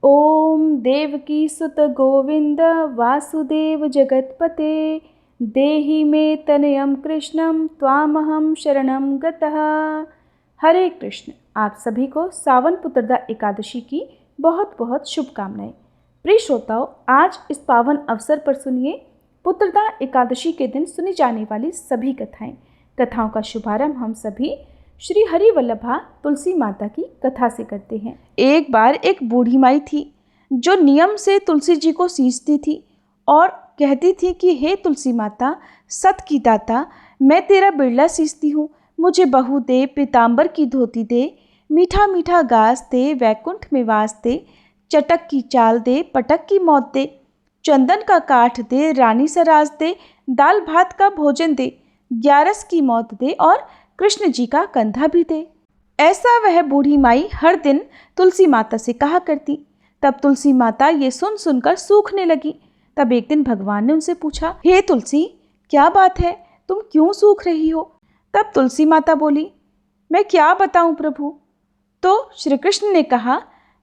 ओम देवकी सुत गोविंद वासुदेव जगतपते देहि मे तनयम कृष्णम त्वामहम शरणम गतः। हरे कृष्ण। आप सभी को सावन पुत्रदा एकादशी की बहुत बहुत शुभकामनाएं। प्रिय श्रोताओं, आज इस पावन अवसर पर सुनिए पुत्रदा एकादशी के दिन सुनी जाने वाली सभी कथाओं का शुभारंभ हम सभी श्री हरि वल्लभा तुलसी माता की कथा से करते हैं। एक बार एक बूढ़ी माई थी जो नियम से तुलसी जी को सींचती थी और कहती थी कि हे तुलसी माता, सत की दाता, मैं तेरा बिरला सींचती हूँ, मुझे बहू दे, पीताम्बर की धोती दे, मीठा मीठा घास दे, वैकुंठ में वास दे, चटक की चाल दे, पटक की मौत दे, चंदन का काठ दे, रानी सराज दे, दाल भात का भोजन दे, ग्यारस की मौत दे और कृष्ण जी का कंधा भी दे। ऐसा वह बूढ़ी माई हर दिन तुलसी माता से कहा करती। तब तुलसी माता ये सुन सुनकर सूखने लगी। तब एक दिन भगवान ने उनसे पूछा, हे तुलसी, क्या बात है, तुम क्यों सूख रही हो? तब तुलसी माता बोली, मैं क्या बताऊं प्रभु। तो श्री कृष्ण ने कहा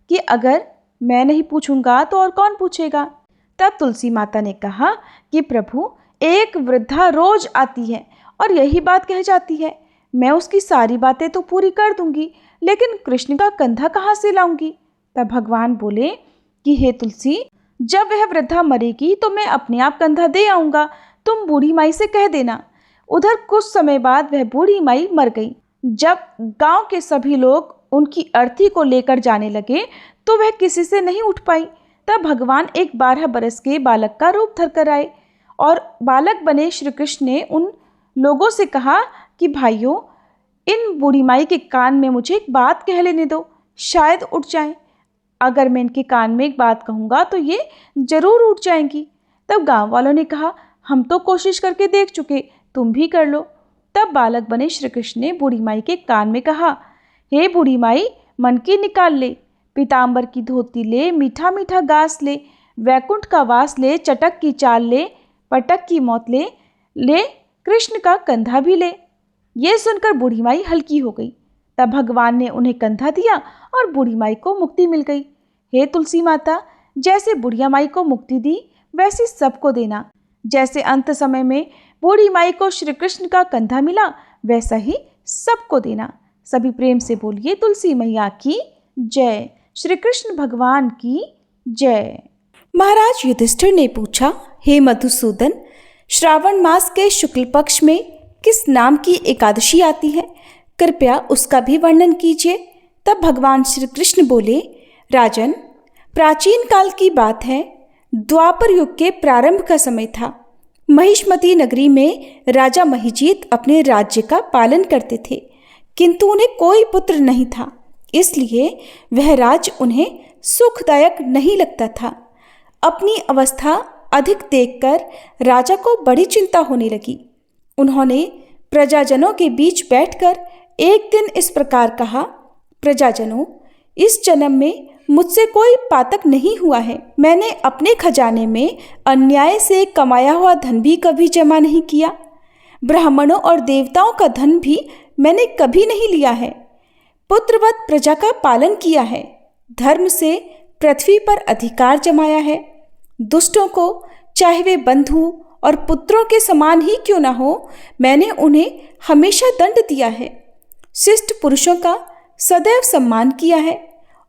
कि अगर मैं नहीं पूछूंगा तो और कौन पूछेगा। तब तुलसी माता ने कहा कि प्रभु, एक वृद्धा रोज आती है और यही बात कह जाती है, मैं उसकी सारी बातें तो पूरी कर दूंगी, लेकिन कृष्ण का कंधा कहाँ से लाऊंगी। तब भगवान बोले कि हे तुलसी, जब वह वृद्धा मरेगी तो मैं अपने आप कंधा दे आऊँगा, तुम बूढ़ी माई से कह देना। उधर कुछ समय बाद वह बूढ़ी माई मर गई। जब गांव के सभी लोग उनकी अर्थी को लेकर जाने लगे तो वह किसी से नहीं उठ पाई। तब भगवान एक 12 बरस के बालक का रूप धर कर आए और बालक बने श्री कृष्ण ने उन लोगों से कहा कि भाइयों, इन बूढ़ी माई के कान में मुझे एक बात कह लेने दो, शायद उठ जाएं। अगर मैं इनके कान में एक बात कहूँगा तो ये जरूर उठ जाएंगी। तब गांव वालों ने कहा, हम तो कोशिश करके देख चुके, तुम भी कर लो। तब बालक बने श्री कृष्ण ने बूढ़ी माई के कान में कहा, हे बूढ़ी माई, मन की निकाल ले, पीताम्बर की धोती ले, मीठा मीठा घास ले, वैकुंठ का वास ले, चटक की चाल ले, पटक की मौत ले, कृष्ण का कंधा भी ले। ये सुनकर बूढ़ी माई हल्की हो गई। तब भगवान ने उन्हें कंधा दिया और बूढ़ी माई को मुक्ति मिल गई। हे तुलसी माता, जैसे बुढ़िया माई को मुक्ति दी वैसे सबको देना। जैसे अंत समय में बूढ़ी माई को श्री कृष्ण का कंधा मिला, वैसा ही सबको देना। सभी प्रेम से बोलिए तुलसी मैया की जय। श्री कृष्ण भगवान की जय। महाराज युधिष्ठिर ने पूछा, हे मधुसूदन, श्रावण मास के शुक्ल पक्ष में किस नाम की एकादशी आती है? कृपया उसका भी वर्णन कीजिए। तब भगवान श्री कृष्ण बोले, राजन, प्राचीन काल की बात है, द्वापर युग के प्रारंभ का समय था। महिष्मती नगरी में राजा महिजीत अपने राज्य का पालन करते थे, किंतु उन्हें कोई पुत्र नहीं था, इसलिए वह राज्य उन्हें सुखदायक नहीं लगता था। अपनी अवस्था अधिक देखकर राजा को बड़ी चिंता होने लगी। उन्होंने प्रजाजनों के बीच बैठकर एक दिन इस प्रकार कहा, प्रजाजनों, इस जन्म में मुझसे कोई पातक नहीं हुआ है। मैंने अपने खजाने में अन्याय से कमाया हुआ धन भी कभी जमा नहीं किया। ब्राह्मणों और देवताओं का धन भी मैंने कभी नहीं लिया है। पुत्रवत प्रजा का पालन किया है, धर्म से पृथ्वी पर अधिकार जमाया है। दुष्टों को, चाहे वे बंधु और पुत्रों के समान ही क्यों न हो, मैंने उन्हें हमेशा दंड दिया है। शिष्ट पुरुषों का सदैव सम्मान किया है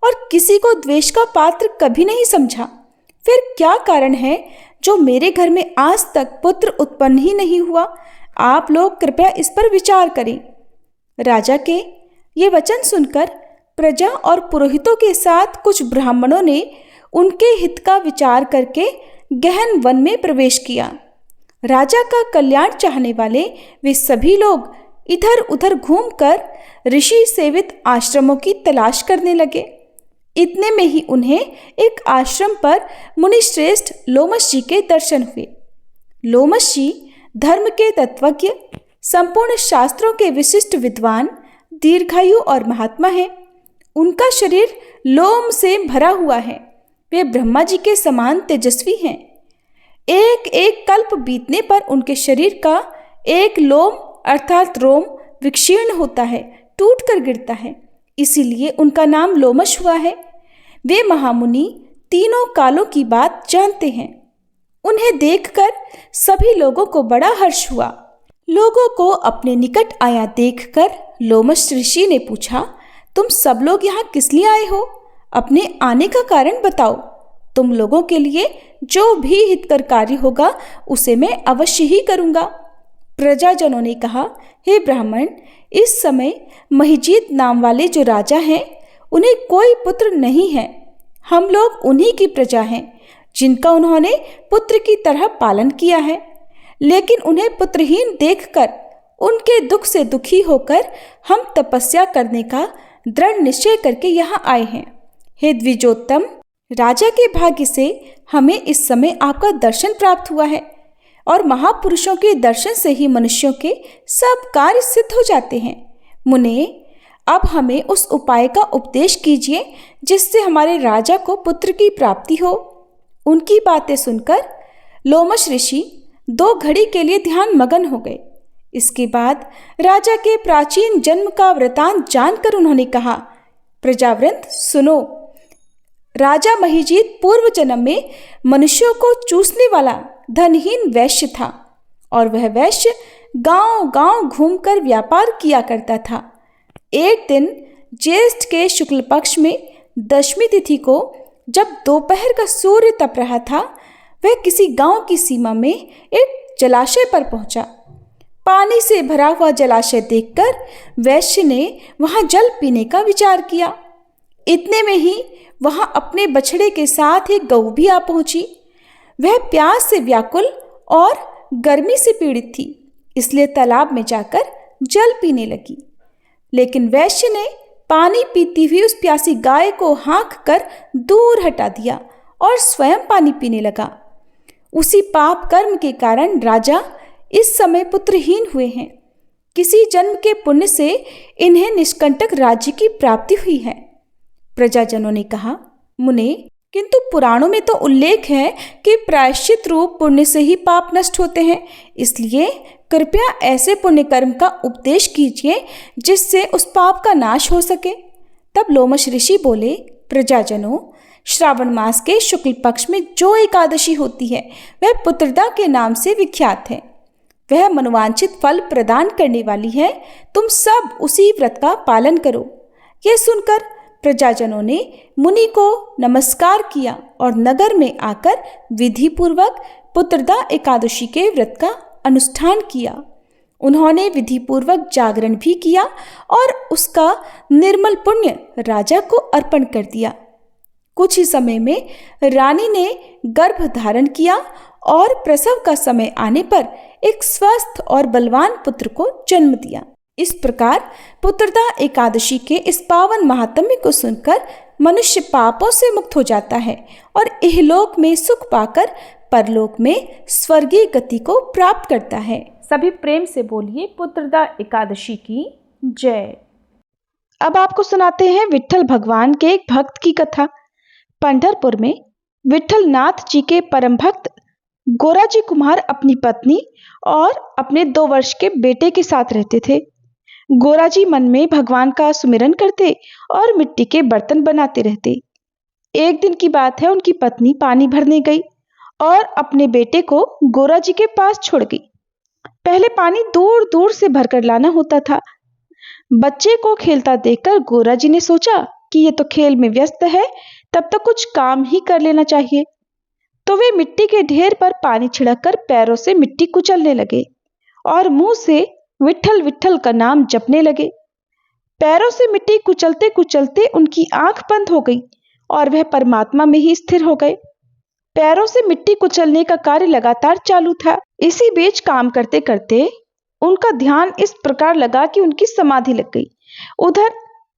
और किसी को द्वेष का पात्र कभी नहीं समझा। फिर क्या कारण है जो मेरे घर में आज तक पुत्र उत्पन्न ही नहीं हुआ? आप लोग कृपया इस पर विचार करें। राजा के ये वचन सुनकर प्रजा और पुरोहितों के साथ कुछ ब्राह्मणों ने उनके हित का विचार करके गहन वन में प्रवेश किया। राजा का कल्याण चाहने वाले वे सभी लोग इधर उधर घूमकर ऋषि सेवित आश्रमों की तलाश करने लगे। इतने में ही उन्हें एक आश्रम पर मुनिश्रेष्ठ लोमश जी के दर्शन हुए। लोमश जी धर्म के तत्वज्ञ, संपूर्ण शास्त्रों के विशिष्ट विद्वान, दीर्घायु और महात्मा हैं। उनका शरीर लोम से भरा हुआ है। वे ब्रह्मा जी के समान तेजस्वी हैं। एक एक कल्प बीतने पर उनके शरीर का एक लोम अर्थात रोम विक्षीर्ण होता है, टूट कर गिरता है, इसीलिए उनका नाम लोमश हुआ है। वे महामुनि तीनों कालों की बात जानते हैं। उन्हें देखकर सभी लोगों को बड़ा हर्ष हुआ। लोगों को अपने निकट आया देखकर लोमश ऋषि ने पूछा, तुम सब लोग यहाँ किस लिए आए हो? अपने आने का कारण बताओ। तुम लोगों के लिए जो भी हितकर कार्य होगा उसे मैं अवश्य ही करूँगा। प्रजाजनों ने कहा, हे ब्राह्मण, इस समय महिजीत नाम वाले जो राजा हैं उन्हें कोई पुत्र नहीं है। हम लोग उन्हीं की प्रजा हैं जिनका उन्होंने पुत्र की तरह पालन किया है, लेकिन उन्हें पुत्रहीन देखकर उनके दुख से दुखी होकर हम तपस्या करने का दृढ़ निश्चय करके यहाँ आए हैं। हे द्विजोत्तम, राजा के भाग्य से हमें इस समय आपका दर्शन प्राप्त हुआ है और महापुरुषों के दर्शन से ही मनुष्यों के सब कार्य सिद्ध हो जाते हैं। मुने, अब हमें उस उपाय का उपदेश कीजिए जिससे हमारे राजा को पुत्र की प्राप्ति हो। उनकी बातें सुनकर लोमश ऋषि 2 घड़ी के लिए ध्यान मगन हो गए। इसके बाद राजा के प्राचीन जन्म का वृतांत जानकर उन्होंने कहा, प्रजावृंद सुनो। राजा महिजीत पूर्व जन्म में मनुष्यों को चूसने वाला धनहीन वैश्य था और वह वैश्य गांव-गांव घूमकर व्यापार किया करता था। एक दिन ज्येष्ठ के शुक्ल पक्ष में दशमी तिथि को जब दोपहर का सूर्य तप रहा था, वह किसी गांव की सीमा में एक जलाशय पर पहुंचा। पानी से भरा हुआ जलाशय देखकर वैश्य ने वहां जल पीने का विचार किया। इतने में ही वहां अपने बछड़े के साथ एक गऊ भी आ पहुंची। वह प्यास से व्याकुल और गर्मी से पीड़ित थी, इसलिए तालाब में जाकर जल पीने लगी। लेकिन वैश्य ने पानी पीती हुई उस प्यासी गाय को हाँक कर दूर हटा दिया और स्वयं पानी पीने लगा। उसी पाप कर्म के कारण राजा इस समय पुत्रहीन हुए हैं। किसी जन्म के पुण्य से इन्हें निष्कंटक राज्य की प्राप्ति हुई है। प्रजाजनों ने कहा, मुने, किंतु पुराणों में तो उल्लेख है कि प्रायश्चित रूप पुण्य से ही पाप नष्ट होते हैं, इसलिए कृपया ऐसे पुण्य कर्म का उपदेश कीजिए जिससे उस पाप का नाश हो सके। तब लोमश ऋषि बोले, प्रजाजनों, श्रावण मास के शुक्ल पक्ष में जो एकादशी होती है वह पुत्रदा के नाम से विख्यात है। वह मनोवांछित फल प्रदान करने वाली है। तुम सब उसी व्रत का पालन करो। यह सुनकर प्रजाजनों ने मुनि को नमस्कार किया और नगर में आकर विधि पूर्वक पुत्रदा एकादशी के व्रत का अनुष्ठान किया। उन्होंने विधि पूर्वक जागरण भी किया और उसका निर्मल पुण्य राजा को अर्पण कर दिया। कुछ ही समय में रानी ने गर्भ धारण किया और प्रसव का समय आने पर एक स्वस्थ और बलवान पुत्र को जन्म दिया। इस प्रकार पुत्रदा एकादशी के इस पावन महात्म्य को सुनकर मनुष्य पापों से मुक्त हो जाता है और इहलोक में सुख पाकर परलोक में स्वर्गीय गति को प्राप्त करता है। सभी प्रेम से बोलिए पुत्रदा एकादशी की जय। अब आपको सुनाते हैं विट्ठल भगवान के एक भक्त की कथा। पंढरपुर में विट्ठल नाथ जी के परम भक्त गोराजी कुमार अपनी पत्नी और अपने 2 वर्ष के बेटे के साथ रहते थे। गोराजी मन में भगवान का सुमिरन करते और मिट्टी के बर्तन बनाते रहते। एक दिन की बात है, उनकी पत्नी पानी भरने गई और अपने बेटे को गोराजी के पास छोड़ गई। पहले पानी दूर दूर से भरकर लाना होता था। बच्चे को खेलता देखकर गोराजी ने सोचा कि ये तो खेल में व्यस्त है, तब तक कुछ काम ही कर लेना चाहिए। तो वे मिट्टी के ढेर पर पानी छिड़ककर पैरों से मिट्टी कुचलने लगे और मुंह से विट्ठल विट्ठल का नाम जपने लगे। पैरों से मिट्टी कुचलते कुचलते उनकी आंख बंद हो गई और वह परमात्मा में ही स्थिर हो गए। पैरों से मिट्टी कुचलने का कार्य लगातार चालू था। इसी बीच काम करते करते उनका ध्यान इस प्रकार लगा कि उनकी समाधि लग गई। उधर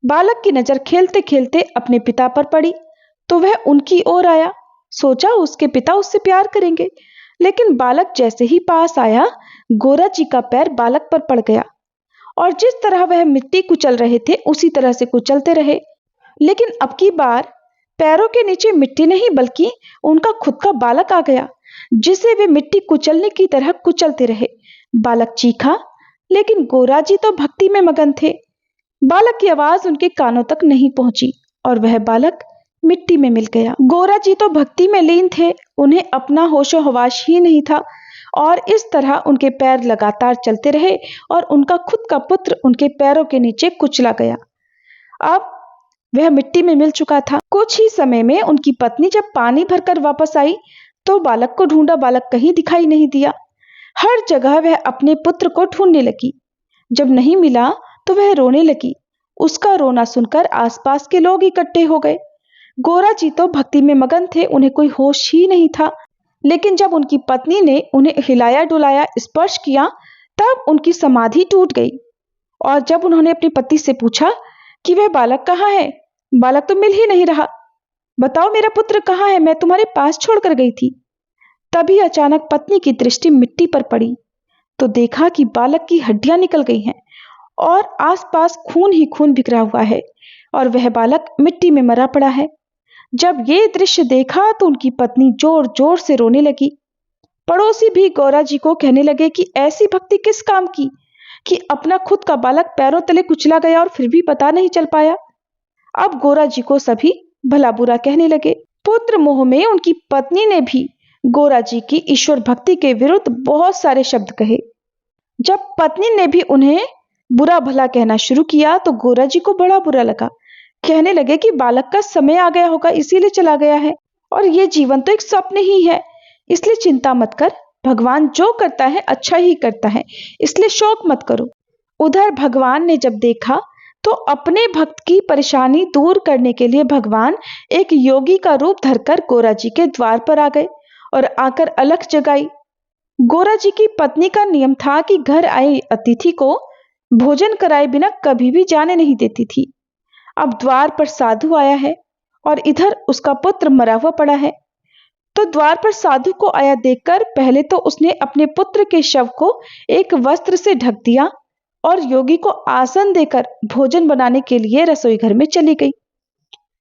बालक की नजर खेलते खेलते अपने पिता पर पड़ी तो वह उनकी ओर आया। सोचा उसके पिता उससे प्यार करेंगे, लेकिन बालक जैसे ही पास आया गोरा जी का पैर बालक पर पड़ गया और जिस तरह वह मिट्टी कुचल रहे थे उसी तरह से कुचलते रहे। लेकिन अब की बार पैरों के नीचे मिट्टी नहीं बल्कि उनका खुद का बालक आ गया, जिसे वे मिट्टी कुचलने की तरह कुचलते रहे। बालक चीखा, लेकिन गोरा जी तो भक्ति में मगन थे। बालक की आवाज उनके कानों तक नहीं पहुंची और वह बालक मिट्टी में मिल गया। गोरा जी तो भक्ति में लीन थे, उन्हें अपना होशो हवास ही नहीं था और इस तरह उनके पैर लगातार चलते रहे और उनका खुद का पुत्र उनके पैरों के नीचे कुचला गया। अब वह मिट्टी में मिल चुका था। कुछ ही समय में उनकी पत्नी जब पानी भरकर वापस आई तो बालक को ढूंढा, बालक कहीं दिखाई नहीं दिया। हर जगह वह अपने पुत्र को ढूंढने लगी। जब नहीं मिला तो वह रोने लगी। उसका रोना सुनकर आसपास के लोग इकट्ठे हो गए। गोरा जी तो भक्ति में मगन थे, उन्हें कोई होश ही नहीं था। लेकिन जब उनकी पत्नी ने उन्हें हिलाया डुलाया, स्पर्श किया, तब उनकी समाधि टूट गई। और जब उन्होंने अपने पति से पूछा कि वह बालक कहाँ है, बालक तो मिल ही नहीं रहा, बताओ मेरा पुत्र कहाँ है, मैं तुम्हारे पास छोड़कर गई थी। तभी अचानक पत्नी की दृष्टि मिट्टी पर पड़ी तो देखा कि बालक की हड्डियां निकल गई हैं और आसपास खून ही खून बिखरा हुआ है और वह बालक मिट्टी में मरा पड़ा है। जब ये दृश्य देखा तो उनकी पत्नी जोर जोर से रोने लगी। पड़ोसी भी गोरा जी को कहने लगे कि ऐसी भक्ति किस काम की कि अपना खुद का बालक पैरों तले कुचला गया और फिर भी पता नहीं चल पाया। अब गोरा जी को सभी भला बुरा कहने लगे। पुत्र मोह में उनकी पत्नी ने भी गोरा जी की ईश्वर भक्ति के विरुद्ध बहुत सारे शब्द कहे। जब पत्नी ने भी उन्हें बुरा भला कहना शुरू किया तो गोरा जी को बड़ा बुरा लगा। कहने लगे कि बालक का समय आ गया होगा, इसीलिए चला गया है और ये जीवन तो एक स्वप्न ही है, इसलिए चिंता मत कर, भगवान जो करता है अच्छा ही करता है, इसलिए शोक मत करो। उधर भगवान ने जब देखा तो अपने भक्त की परेशानी दूर करने के लिए भगवान एक योगी का रूप धरकर गोरा जी के द्वार पर आ गए और आकर अलख जगाई। गोरा जी की पत्नी का नियम था कि घर आए अतिथि को भोजन कराए बिना कभी भी जाने नहीं देती थी। अब द्वार पर साधु आया है और इधर उसका पुत्र मरा हुआ पड़ा है। तो द्वार पर साधु को आया देखकर पहले तो उसने अपने पुत्र के शव को एक वस्त्र से ढक दिया और योगी को आसन देकर भोजन बनाने के लिए रसोई घर में चली गई।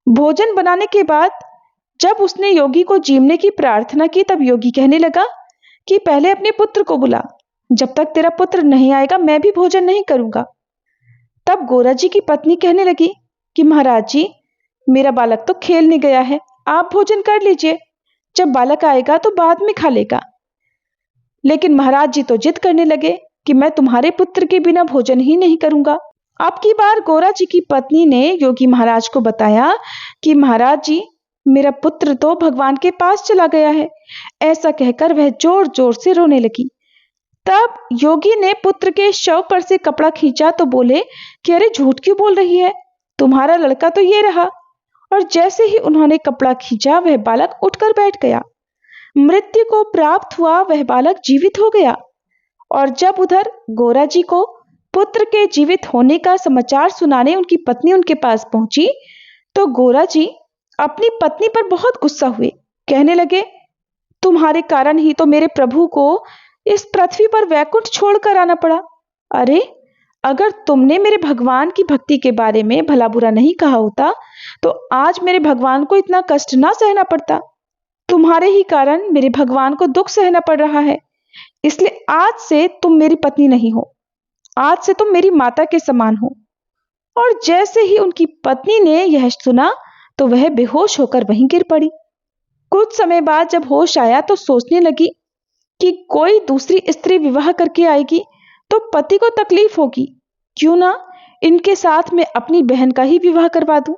भोजन बनाने के बाद जब उसने योगी को जीवने की प्रार्थना की तब योगी कहने लगा कि पहले अपने पुत्र को बुला, जब तक तेरा पुत्र नहीं आएगा मैं भी भोजन नहीं करूंगा। तब गोरा जी की पत्नी कहने लगी कि महाराज जी, मेरा बालक तो खेलने गया है, आप भोजन कर लीजिए, जब बालक आएगा तो बाद में खा लेगा। लेकिन महाराज जी तो जिद करने लगे कि मैं तुम्हारे पुत्र के बिना भोजन ही नहीं करूंगा। अब की बार गोरा जी की पत्नी ने योगी महाराज को बताया कि महाराज जी, मेरा पुत्र तो भगवान के पास चला गया है। ऐसा कहकर वह जोर जोर से रोने लगी। तब योगी ने पुत्र के शव पर से कपड़ा खींचा तो बोले कि अरे झूठ क्यों बोल रही है, तुम्हारा लड़का तो ये रहा। और जैसे ही उन्होंने कपड़ा खींचा वह बालक उठकर बैठ गया। मृत्यु को प्राप्त हुआ वह बालक जीवित हो गया। और जब उधर गोरा जी को पुत्र के जीवित होने का समाचार सुनाने उनकी पत्नी उनके पास पहुंची तो गोरा जी अपनी पत्नी पर बहुत गुस्सा हुए। कहने लगे, तुम्हारे कारण ही तो मेरे प्रभु को इस पृथ्वी पर वैकुंठ छोड़कर आना पड़ा। अरे, अगर तुमने मेरे भगवान की भक्ति के बारे में भला बुरा नहीं कहा होता तो आज मेरे भगवान को इतना कष्ट ना सहना पड़ता। तुम्हारे ही कारण मेरे भगवान को दुख सहना पड़ रहा है, इसलिए आज से तुम मेरी पत्नी नहीं हो, आज से तुम मेरी माता के समान हो। और जैसे ही उनकी पत्नी ने यह सुना तो वह बेहोश होकर वहीं गिर पड़ी। कुछ समय बाद जब होश आया तो सोचने लगी कि कोई दूसरी स्त्री विवाह करके आएगी तो पति को तकलीफ होगी, क्यों ना इनके साथ मैं अपनी बहन का ही विवाह करवा दूं,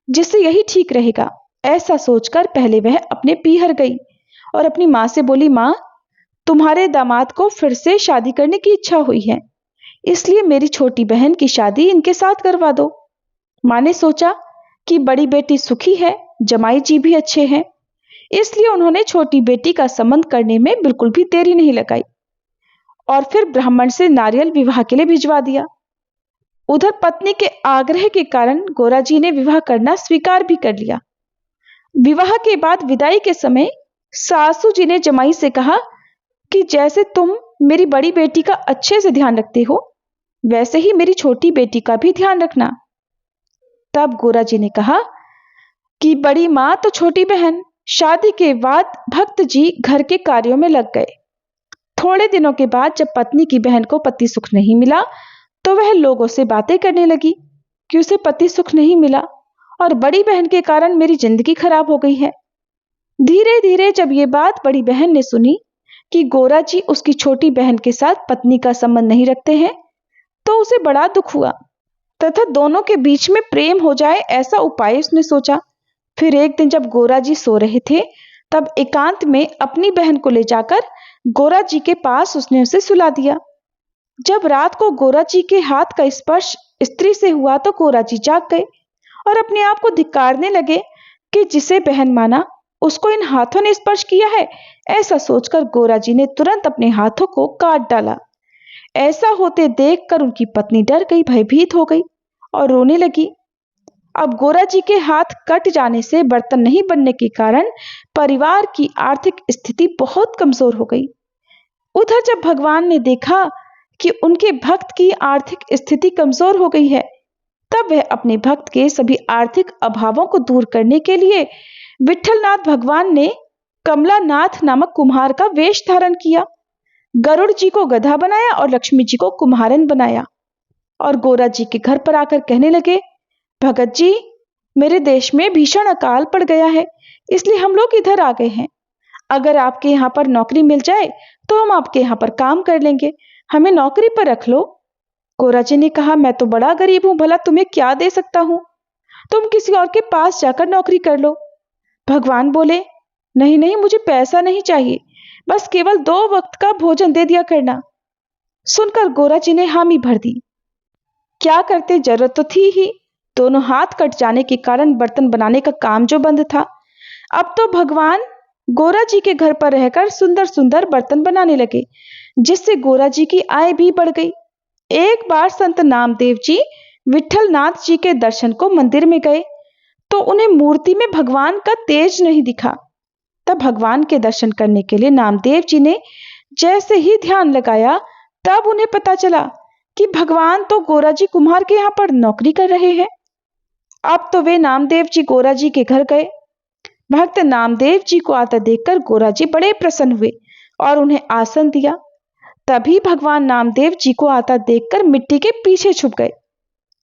जिससे यही ठीक रहेगा। ऐसा सोचकर पहले वह अपने पीहर गई और अपनी माँ से बोली, माँ, तुम्हारे दामाद को फिर से शादी करने की इच्छा हुई है, इसलिए मेरी छोटी बहन की शादी इनके साथ करवा दो। माँ ने सोचा कि बड़ी बेटी सुखी है, जमाई जी भी अच्छे हैं, इसलिए उन्होंने छोटी बेटी का संबंध करने में बिल्कुल भी देरी नहीं लगाई और फिर ब्राह्मण से नारियल विवाह के लिए भिजवा दिया। उधर पत्नी के आग्रह के कारण गोरा जी ने विवाह करना स्वीकार भी कर लिया। विवाह के बाद विदाई के समय सासू जी ने जमाई से कहा कि जैसे तुम मेरी बड़ी बेटी का अच्छे से ध्यान रखते हो वैसे ही मेरी छोटी बेटी का भी ध्यान रखना। तब गोरा जी ने कहा कि बड़ी माँ तो छोटी बहन। शादी के बाद भक्त जी घर के कार्यों में लग गए। थोड़े दिनों के बाद जब पत्नी की बहन को पति सुख नहीं मिला तो वह लोगों से बातें करने लगी कि उसे पति सुख नहीं मिला और बड़ी बहन के कारण मेरी जिंदगी खराब हो गई है। धीरे धीरे जब ये बात बड़ी बहन ने सुनी कि गोरा जी उसकी छोटी बहन के साथ पत्नी का संबंध नहीं रखते हैं, तो उसे बड़ा दुख हुआ तथा दोनों के बीच में प्रेम हो जाए ऐसा उपाय उसने सोचा। फिर एक दिन जब गोरा जी सो रहे थे, तब एकांत में अपनी बहन को ले जाकर गोरा जी के पास उसने उसे सुला दिया। जब रात को गोरा जी के हाथ का स्पर्श स्त्री से हुआ तो गोरा जी जाग गए और अपने आप को धिक्कारने लगे कि जिसे बहन माना उसको इन हाथों ने स्पर्श किया है। ऐसा सोचकर गोरा जी ने तुरंत अपने हाथों को काट डाला। ऐसा होते देखकर उनकी पत्नी डर गई, भयभीत हो गई और रोने लगी। अब गोरा जी के हाथ कट जाने से बर्तन नहीं बनने के कारण परिवार की आर्थिक स्थिति बहुत कमजोर हो गई। उधर जब भगवान ने देखा कि उनके भक्त की आर्थिक स्थिति कमजोर हो गई है, तब वह अपने भक्त के सभी आर्थिक अभावों को दूर करने के लिए विठलनाथ भगवान ने कमलानाथ नामक कुम्हार का वेश धारण किया। गरुड़ जी को गधा बनाया और लक्ष्मी जी को कुम्हारन बनाया और गोरा जी के घर पर आकर कहने लगे, भगत जी, मेरे देश में भीषण अकाल पड़ गया है, इसलिए हम लोग इधर आ गए हैं। अगर आपके यहाँ पर नौकरी मिल जाए तो हम आपके यहाँ पर काम कर लेंगे, हमें नौकरी पर रख लो। गोरा जी ने कहा, मैं तो बड़ा गरीब हूं, भला तुम्हें क्या दे सकता हूं, तुम किसी और के पास जाकर नौकरी कर लो। भगवान बोले, नहीं नहीं, मुझे पैसा नहीं चाहिए, बस केवल 2 वक्त का भोजन दे दिया करना। सुनकर गोरा जी ने हामी भर दी। क्या करते, जरूरत तो थी ही। दोनों हाथ कट जाने के कारण बर्तन बनाने का काम जो बंद था, अब तो भगवान गोरा जी के घर पर रहकर सुंदर सुंदर बर्तन बनाने लगे, जिससे गोरा जी की आय भी बढ़ गई। एक बार संत नामदेव जी विठलनाथ जी के दर्शन को मंदिर में गए तो उन्हें मूर्ति में भगवान का तेज नहीं दिखा। तब भगवान के दर्शन करने के लिए नामदेव जी ने जैसे ही ध्यान लगाया, तब उन्हें पता चला कि भगवान तो गोरा जी कुम्हार के यहाँ पर नौकरी कर रहे हैं। अब तो वे नामदेव जी गोरा जी के घर गए। भक्त नामदेव जी को आता देखकर गोरा जी बड़े प्रसन्न हुए और उन्हें आसन दिया। तभी भगवान नामदेव जी को आता देखकर मिट्टी के पीछे छुप गए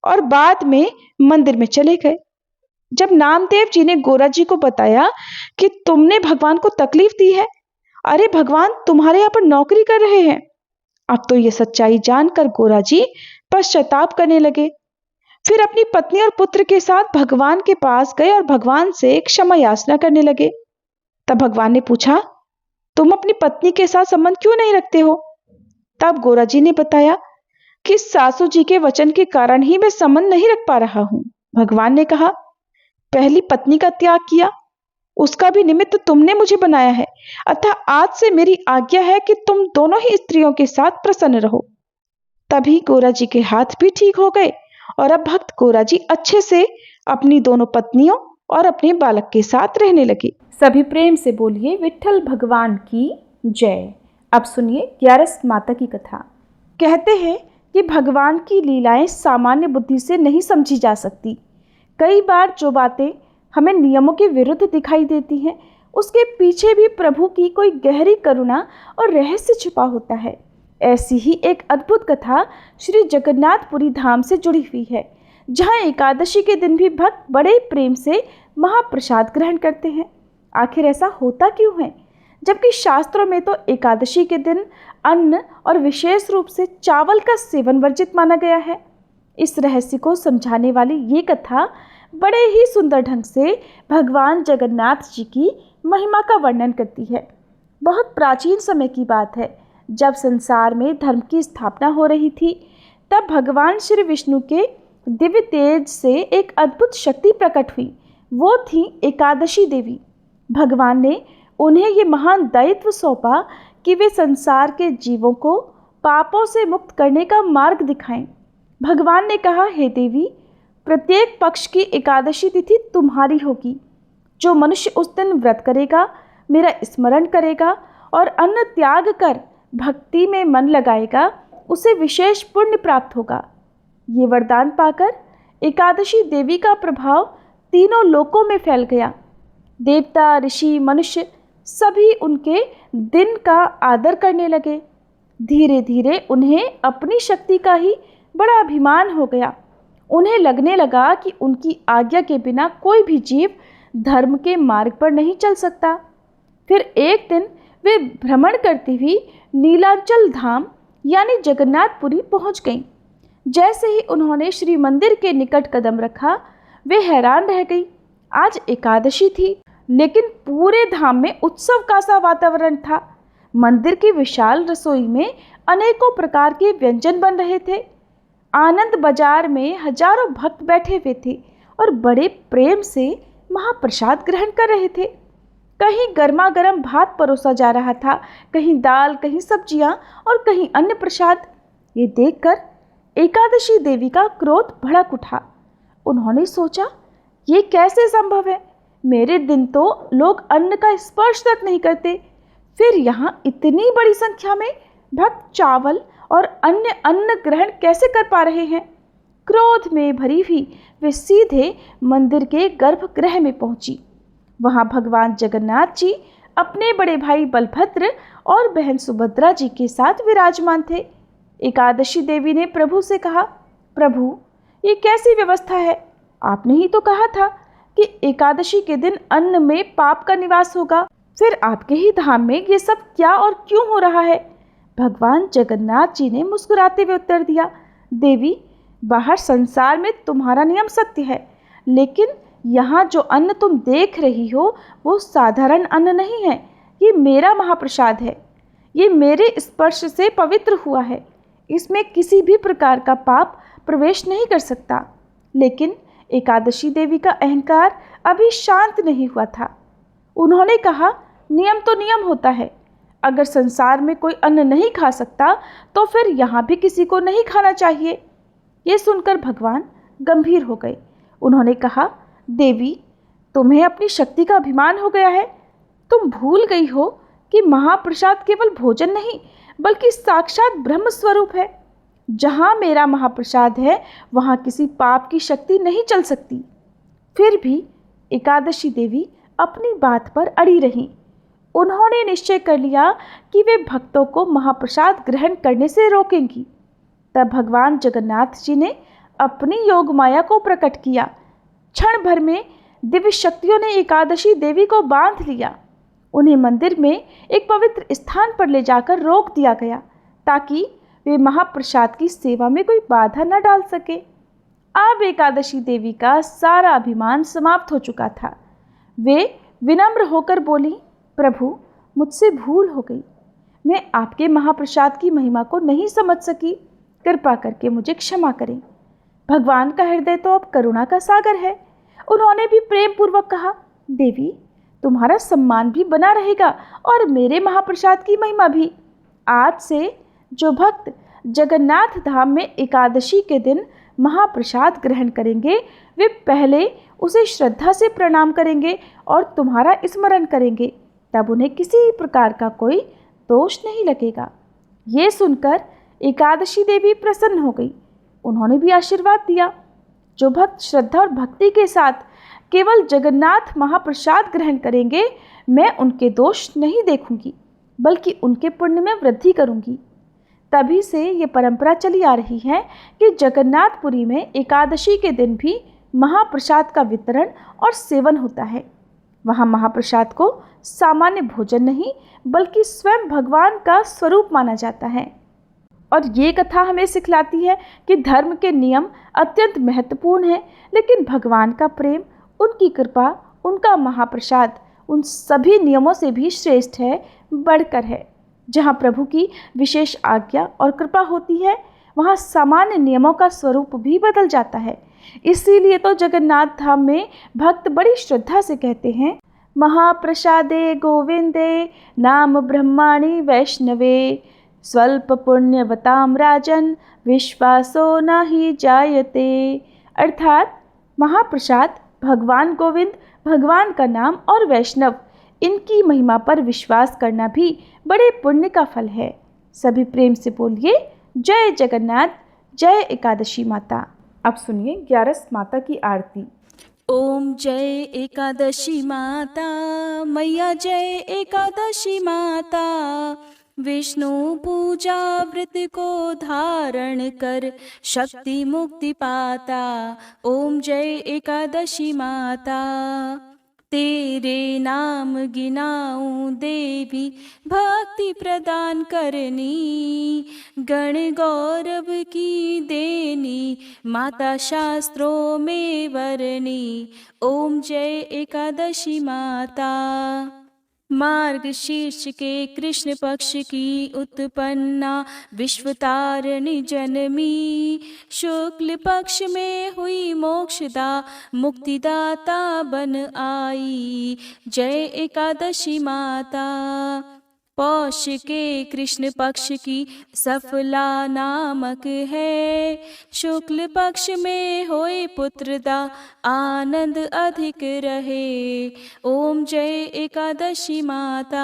और बाद में मंदिर में चले गए। जब नामदेव जी ने गोरा जी को बताया कि तुमने भगवान को तकलीफ दी है, अरे भगवान तुम्हारे यहाँ पर नौकरी कर रहे हैं, अब तो ये सच्चाई जानकर गोरा जी पश्चाताप करने लगे। फिर अपनी पत्नी और पुत्र के साथ भगवान के पास गए और भगवान से क्षमा याचना करने लगे। तब भगवान ने पूछा, तुम अपनी पत्नी के साथ संबंध क्यों नहीं रखते हो? तब गोरा जी ने बताया कि सासू जी के वचन के कारण ही मैं संबंध नहीं रख पा रहा हूं। भगवान ने कहा, पहली पत्नी का त्याग किया, उसका भी निमित्त तुमने मुझे बनाया है, अतः आज से मेरी आज्ञा है कि तुम दोनों ही स्त्रियों के साथ प्रसन्न रहो। तभी गोरा जी के हाथ भी ठीक हो गए और अब भक्त गोरा जी अच्छे से अपनी दोनों पत्नियों और अपने बालक के साथ रहने लगे। सभी प्रेम से बोलिए विठल भगवान की जय। अब सुनिए 11 माता की कथा। कहते हैं कि भगवान की लीलाएं सामान्य बुद्धि से नहीं समझी जा सकती। कई बार जो बातें हमें नियमों के विरुद्ध दिखाई देती हैं, उसके पीछे भी प्रभु की कोई गहरी करुणा और रहस्य छिपा होता है। ऐसी ही एक अद्भुत कथा श्री जगन्नाथपुरी धाम से जुड़ी हुई है, जहाँ एकादशी के दिन भी भक्त बड़े प्रेम से महाप्रसाद ग्रहण करते हैं। आखिर ऐसा होता क्यों है, जबकि शास्त्रों में तो एकादशी के दिन अन्न और विशेष रूप से चावल का सेवन वर्जित माना गया है। इस रहस्य को समझाने वाली ये कथा बड़े ही सुंदर ढंग से भगवान जगन्नाथ जी की महिमा का वर्णन करती है। बहुत प्राचीन समय की बात है, जब संसार में धर्म की स्थापना हो रही थी, तब भगवान श्री विष्णु के दिव्य तेज से एक अद्भुत शक्ति प्रकट हुई। वो थी एकादशी देवी। भगवान ने उन्हें ये महान दायित्व सौंपा कि वे संसार के जीवों को पापों से मुक्त करने का मार्ग दिखाएं। भगवान ने कहा, हे देवी, प्रत्येक पक्ष की एकादशी तिथि तुम्हारी होगी। जो मनुष्य उस दिन व्रत करेगा, मेरा स्मरण करेगा और अन्न त्याग कर भक्ति में मन लगाएगा, उसे विशेष पुण्य प्राप्त होगा। ये वरदान पाकर एकादशी देवी का प्रभाव तीनों लोकों में फैल गया। देवता, ऋषि, मनुष्य सभी उनके दिन का आदर करने लगे। धीरे धीरे उन्हें अपनी शक्ति का ही बड़ा अभिमान हो गया उन्हें लगने लगा कि उनकी आज्ञा के बिना कोई भी जीव धर्म के मार्ग पर नहीं चल सकता। फिर एक दिन वे भ्रमण करती हुई नीलांचल धाम यानी जगन्नाथपुरी पहुंच गईं। जैसे ही उन्होंने श्री मंदिर के निकट कदम रखा, वे हैरान रह गई। आज एकादशी थी, लेकिन पूरे धाम में उत्सव का सा वातावरण था। मंदिर की विशाल रसोई में अनेकों प्रकार के व्यंजन बन रहे थे। आनंद बाजार में हजारों भक्त बैठे हुए थे और बड़े प्रेम से महाप्रसाद ग्रहण कर रहे थे। कहीं गर्मा गर्म भात परोसा जा रहा था, कहीं दाल, कहीं सब्जियां और कहीं अन्य प्रसाद। ये देखकर एकादशी देवी का क्रोध भड़क उठा। उन्होंने सोचा, ये कैसे संभव है? मेरे दिन तो लोग अन्न का स्पर्श तक नहीं करते, फिर यहाँ इतनी बड़ी संख्या में भक्त चावल और अन्य अन्न ग्रहण कैसे कर पा रहे हैं? क्रोध में भरी हुई वे सीधे मंदिर के गर्भगृह में पहुंची। वहां भगवान जगन्नाथ जी अपने बड़े भाई बलभद्र और बहन सुभद्रा जी के साथ विराजमान थे। एकादशी देवी ने प्रभु से कहा, प्रभु, ये कैसी व्यवस्था है? आपने ही तो कहा था कि एकादशी के दिन अन्न में पाप का निवास होगा, फिर आपके ही धाम में ये सब क्या और क्यों हो रहा है? भगवान जगन्नाथ जी ने मुस्कुराते हुए उत्तर दिया, देवी, बाहर संसार में तुम्हारा नियम सत्य है, लेकिन यहाँ जो अन्न तुम देख रही हो वो साधारण अन्न नहीं है। ये मेरा महाप्रसाद है। ये मेरे स्पर्श से पवित्र हुआ है। इसमें किसी भी प्रकार का पाप प्रवेश नहीं कर सकता। लेकिन एकादशी देवी का अहंकार अभी शांत नहीं हुआ था। उन्होंने कहा, नियम तो नियम होता है। अगर संसार में कोई अन्न नहीं खा सकता तो फिर यहाँ भी किसी को नहीं खाना चाहिए। ये सुनकर भगवान गंभीर हो गए। उन्होंने कहा, देवी, तुम्हें अपनी शक्ति का अभिमान हो गया है। तुम भूल गई हो कि महाप्रसाद केवल भोजन नहीं बल्कि साक्षात ब्रह्म स्वरूप है। जहाँ मेरा महाप्रसाद है वहाँ किसी पाप की शक्ति नहीं चल सकती। फिर भी एकादशी देवी अपनी बात पर अड़ी रहीं। उन्होंने निश्चय कर लिया कि वे भक्तों को महाप्रसाद ग्रहण करने से रोकेंगी। तब भगवान जगन्नाथ जी ने अपनी योग माया को प्रकट किया। क्षण भर में दिव्य शक्तियों ने एकादशी देवी को बांध लिया। उन्हें मंदिर में एक पवित्र स्थान पर ले जाकर रोक दिया गया ताकि वे महाप्रसाद की सेवा में कोई बाधा न डाल सके। अब एकादशी देवी का सारा अभिमान समाप्त हो चुका था। वे विनम्र होकर बोली, प्रभु, मुझसे भूल हो गई। मैं आपके महाप्रसाद की महिमा को नहीं समझ सकी। कृपा करके मुझे क्षमा करें। भगवान का हृदय तो अब करुणा का सागर है। उन्होंने भी प्रेम पूर्वक कहा, देवी, तुम्हारा सम्मान भी बना रहेगा और मेरे महाप्रसाद की महिमा भी। आज से जो भक्त जगन्नाथ धाम में एकादशी के दिन महाप्रसाद ग्रहण करेंगे वे पहले उसे श्रद्धा से प्रणाम करेंगे और तुम्हारा स्मरण करेंगे। तब उन्हें किसी प्रकार का कोई दोष नहीं लगेगा। ये सुनकर एकादशी देवी प्रसन्न हो गई। उन्होंने भी आशीर्वाद दिया, जो भक्त श्रद्धा और भक्ति के साथ केवल जगन्नाथ महाप्रसाद ग्रहण करेंगे, मैं उनके दोष नहीं देखूंगी बल्कि उनके पुण्य में वृद्धि करूंगी। तभी से ये परंपरा चली आ रही है कि जगन्नाथपुरी में एकादशी के दिन भी महाप्रसाद का वितरण और सेवन होता है। वहाँ महाप्रसाद को सामान्य भोजन नहीं बल्कि स्वयं भगवान का स्वरूप माना जाता है। और ये कथा हमें सिखलाती है कि धर्म के नियम अत्यंत महत्वपूर्ण हैं, लेकिन भगवान का प्रेम, उनकी कृपा, उनका महाप्रसाद उन सभी नियमों से भी श्रेष्ठ है, बढ़कर है। जहाँ प्रभु की विशेष आज्ञा और कृपा होती है वहाँ सामान्य नियमों का स्वरूप भी बदल जाता है। इसीलिए तो जगन्नाथ धाम में भक्त बड़ी श्रद्धा से कहते हैं, महाप्रसादे गोविंदे नाम ब्रह्माणि वैष्णवे स्वल्प पुण्यवताम राजन विश्वासो न ही जायते। अर्थात महाप्रसाद, भगवान गोविंद, भगवान का नाम और वैष्णव, इनकी महिमा पर विश्वास करना भी बड़े पुण्य का फल है। सभी प्रेम से बोलिए, जय जगन्नाथ, जय एकादशी माता। अब सुनिए 11 माता की आरती। ओम जय एकादशी माता, मैया जय एकादशी माता। विष्णु पूजा व्रत को धारण कर शक्ति मुक्ति पाता। ओम जय एकादशी माता। तेरे नाम गिनाऊं देवी भक्ति प्रदान करनी, गण गौरव की देनी माता शास्त्रों में वरनी। ओम जय एकादशी माता। मार्ग शीर्ष के कृष्ण पक्ष की उत्पन्ना विश्वतारिणी जनमी, शुक्ल पक्ष में हुई मोक्षदा मुक्तिदाता बन आई। जय एकादशी माता। पौष के कृष्ण पक्ष की सफला नामक है, शुक्ल पक्ष में होए पुत्रदा आनंद अधिक रहे। ओम जय एकादशी माता।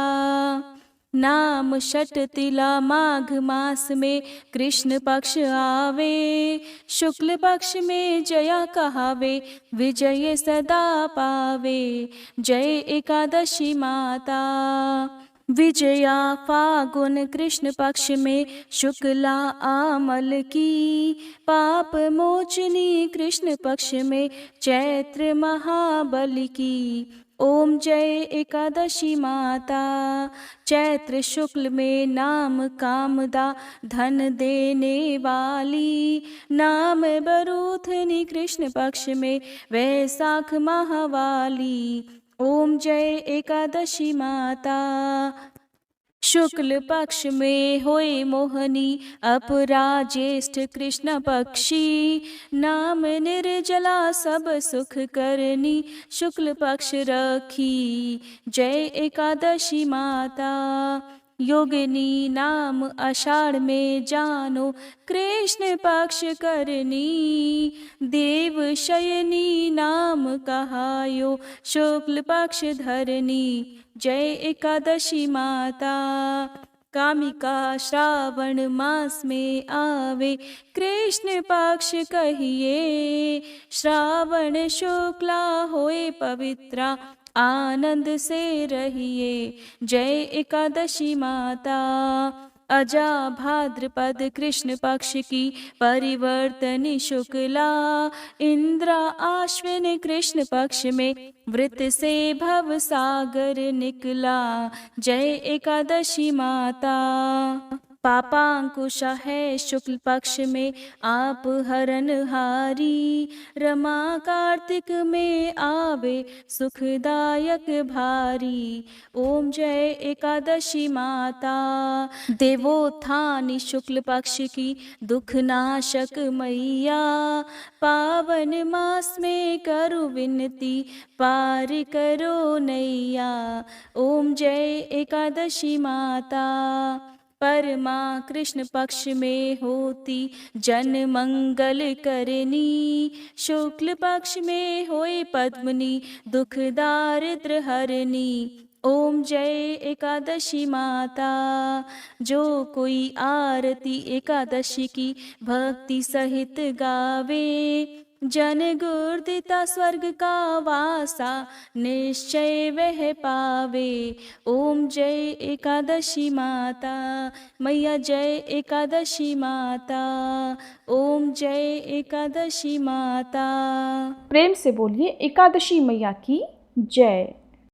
नाम षट तिला माघ मास में कृष्ण पक्ष आवे, शुक्ल पक्ष में जया कहावे विजय सदा पावे। जय एकादशी माता। विजया फागुन कृष्ण पक्ष में शुक्ला आमल की, पाप मोचनी कृष्ण पक्ष में चैत्र महाबल की। ओम जय एकादशी माता। चैत्र शुक्ल में नाम कामदा धन देने वाली, नाम बरूथनी कृष्ण पक्ष में वैशाख महावाली। ओम जय एकादशी माता। शुक्ल पक्ष में होए मोहनी अपरा ज्येष्ठ कृष्ण पक्षी, नाम निर्जला सब सुख करनी शुक्ल पक्ष रखी। जय एकादशी माता। योगिनी नाम आषाढ़ में जानो कृष्ण पक्ष करनी, देव शयनी नाम कहायो शुक्ल पक्ष धरनी। जय एकादशी माता। कामिका श्रावण मास में आवे कृष्ण पक्ष कहिए, श्रावण शुक्ला होए पवित्रा आनंद से रहिए। जय एकादशी माता। अजा भाद्रपद कृष्ण पक्ष की परिवर्तनी शुक्ला, इंद्रा आश्विन कृष्ण पक्ष में वृत से भव सागर निकला। जय एकादशी माता। पापांकुश है शुक्ल पक्ष में आप हरनहारी, रमा कार्तिक में आवे सुखदायक भारी। ओम जय एकादशी माता। देवोत्थानी शुक्ल पक्ष की दुख नाशक मैया, पावन मास में करो विनती पार करो नैया। ओम जय एकादशी माता। परमा कृष्ण पक्ष में होती जन मंगल करनी, शुक्ल पक्ष में होए पद्मनी दुख दारिद्र हरनी। ओम जय एकादशी माता। जो कोई आरती एकादशी की भक्ति सहित गावे, जन गुर्दिता स्वर्ग का वासा निश्चय वह पावे। ओम जय एकादशी माता। मैया जय एकादशी माता। ओम जय एकादशी माता। प्रेम से बोलिए एकादशी मैया की जय।